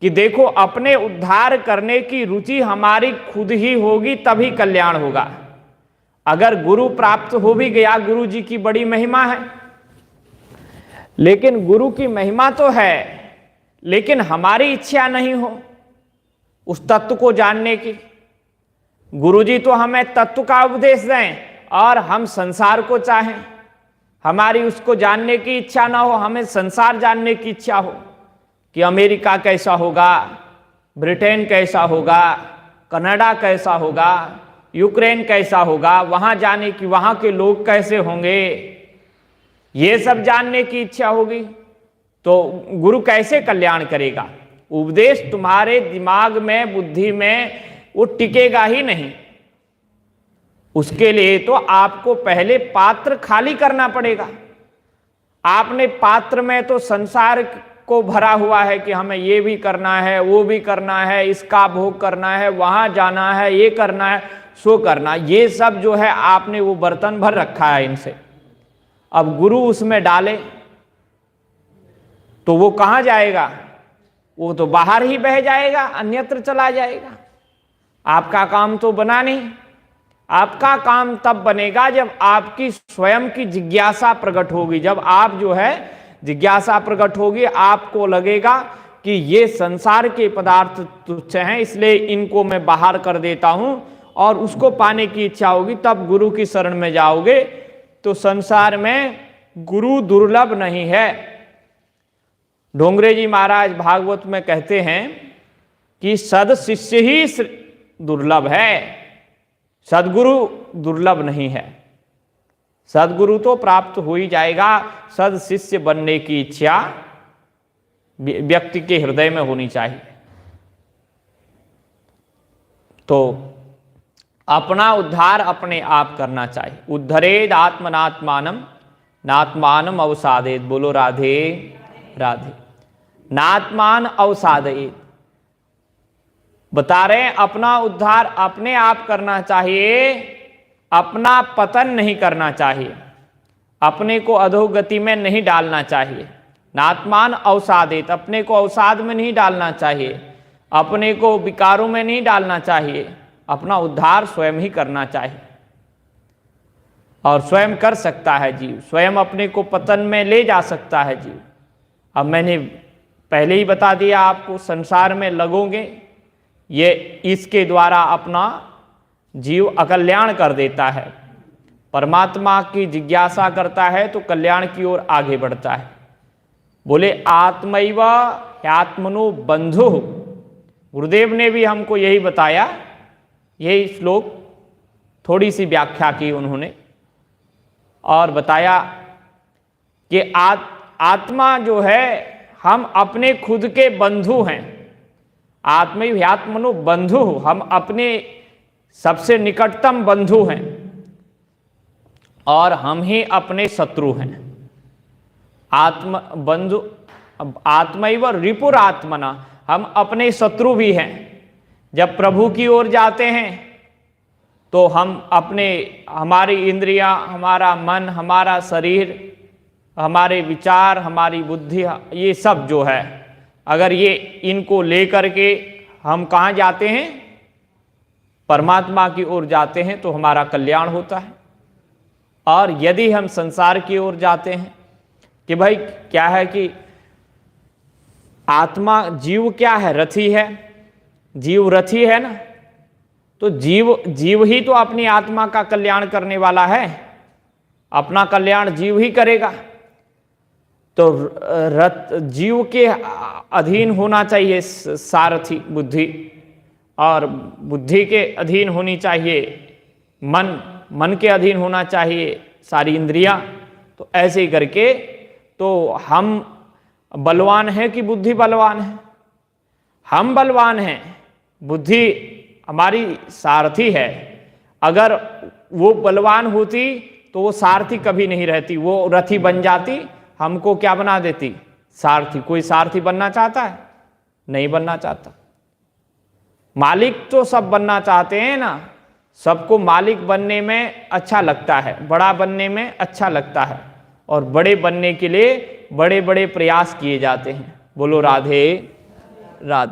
कि देखो अपने उद्धार करने की रुचि हमारी खुद ही होगी तभी कल्याण होगा। अगर गुरु प्राप्त हो भी गया, गुरु जी की बड़ी महिमा है, लेकिन गुरु की महिमा तो है, लेकिन हमारी इच्छा नहीं हो उस तत्व को जानने की। गुरु जी तो हमें तत्व का उपदेश दें और हम संसार को चाहें, हमारी उसको जानने की इच्छा ना हो, हमें संसार जानने की इच्छा हो कि अमेरिका कैसा होगा, ब्रिटेन कैसा होगा, कनाडा कैसा होगा, यूक्रेन कैसा होगा, वहां जाने की वहां के लोग कैसे होंगे, ये सब जानने की इच्छा होगी तो गुरु कैसे कल्याण करेगा। उपदेश तुम्हारे दिमाग में, बुद्धि में वो टिकेगा ही नहीं। उसके लिए तो आपको पहले पात्र खाली करना पड़ेगा। आपने पात्र में तो संसार को भरा हुआ है कि हमें ये भी करना है, वो भी करना है, इसका भोग करना है, वहां जाना है, ये करना है, सो करना, ये सब जो है आपने वो बर्तन भर रखा है इनसे। अब गुरु उसमें डाले तो वो कहां जाएगा? वो तो बाहर ही बह जाएगा, अन्यत्र चला जाएगा। आपका काम तो बना नहीं। आपका काम तब बनेगा जब आपकी स्वयं की जिज्ञासा प्रकट होगी। जब आप जो है जिज्ञासा प्रकट होगी, आपको लगेगा कि ये संसार के पदार्थ तुच्छ हैं, इसलिए इनको मैं बाहर कर देता हूं, और उसको पाने की इच्छा होगी, तब गुरु की शरण में जाओगे। तो संसार में गुरु दुर्लभ नहीं है। डोंगरे जी महाराज भागवत में कहते हैं कि सद शिष्य ही दुर्लभ है, सदगुरु दुर्लभ नहीं है। सदगुरु तो प्राप्त हो ही जाएगा, सद शिष्य बनने की इच्छा व्यक्ति के हृदय में होनी चाहिए। तो अपना उद्धार अपने आप करना चाहिए। उद्धरेद आत्मनात्मानम नात्मानम अवसादेत। बोलो राधे राधे। नात्मान अवसादेत बता रहे हैं, अपना उद्धार अपने आप करना चाहिए, अपना पतन नहीं करना चाहिए, अपने को अधोगति में नहीं डालना चाहिए। नात्मान अवसादित, अपने को अवसाद में नहीं डालना चाहिए, अपने को विकारों में नहीं डालना चाहिए। अपना उद्धार स्वयं ही करना चाहिए, और स्वयं कर सकता है जीव, स्वयं अपने को पतन में ले जा सकता है जीव। अब मैंने पहले ही बता दिया आपको, संसार में लगोगे, ये इसके द्वारा अपना जीव अकल्याण कर देता है। परमात्मा की जिज्ञासा करता है तो कल्याण की ओर आगे बढ़ता है। बोले आत्मैव ह्यात्मनो बंधु। गुरुदेव ने भी हमको यही बताया, यही श्लोक थोड़ी सी व्याख्या की उन्होंने, और बताया कि आत्मा जो है, हम अपने खुद के बंधु हैं। आत्मैव ह्यात्मनो बंधु, हम अपने सबसे निकटतम बंधु हैं, और हम ही अपने शत्रु हैं। आत्मैव रिपुरात्मना, हम अपने शत्रु भी हैं। जब प्रभु की ओर जाते हैं तो हम हमारी इंद्रियां, हमारा मन, हमारा शरीर, हमारे विचार, हमारी बुद्धि, ये सब जो है, अगर ये इनको लेकर के हम कहाँ जाते हैं? परमात्मा की ओर जाते हैं, तो हमारा कल्याण होता है। और यदि हम संसार की ओर जाते हैं कि भाई क्या है कि आत्मा, जीव क्या है? रथी है। जीव रथी है ना, तो जीव ही तो अपनी आत्मा का कल्याण करने वाला है। अपना कल्याण जीव ही करेगा। तो जीव के अधीन होना चाहिए सारथी बुद्धि, और बुद्धि के अधीन होनी चाहिए मन के अधीन होना चाहिए सारी इंद्रियां। तो ऐसे ही करके तो हम बलवान हैं कि बुद्धि बलवान है? हम बलवान हैं, बुद्धि हमारी सारथी है। अगर वो बलवान होती तो वो सारथी कभी नहीं रहती, वो रथी बन जाती, हमको क्या बना देती? सारथी। कोई सारथी बनना चाहता है? नहीं बनना चाहता। मालिक तो सब बनना चाहते हैं ना, सबको मालिक बनने में अच्छा लगता है, बड़ा बनने में अच्छा लगता है, और बड़े बनने के लिए बड़े बड़े प्रयास किए जाते हैं। बोलो राधे राधे।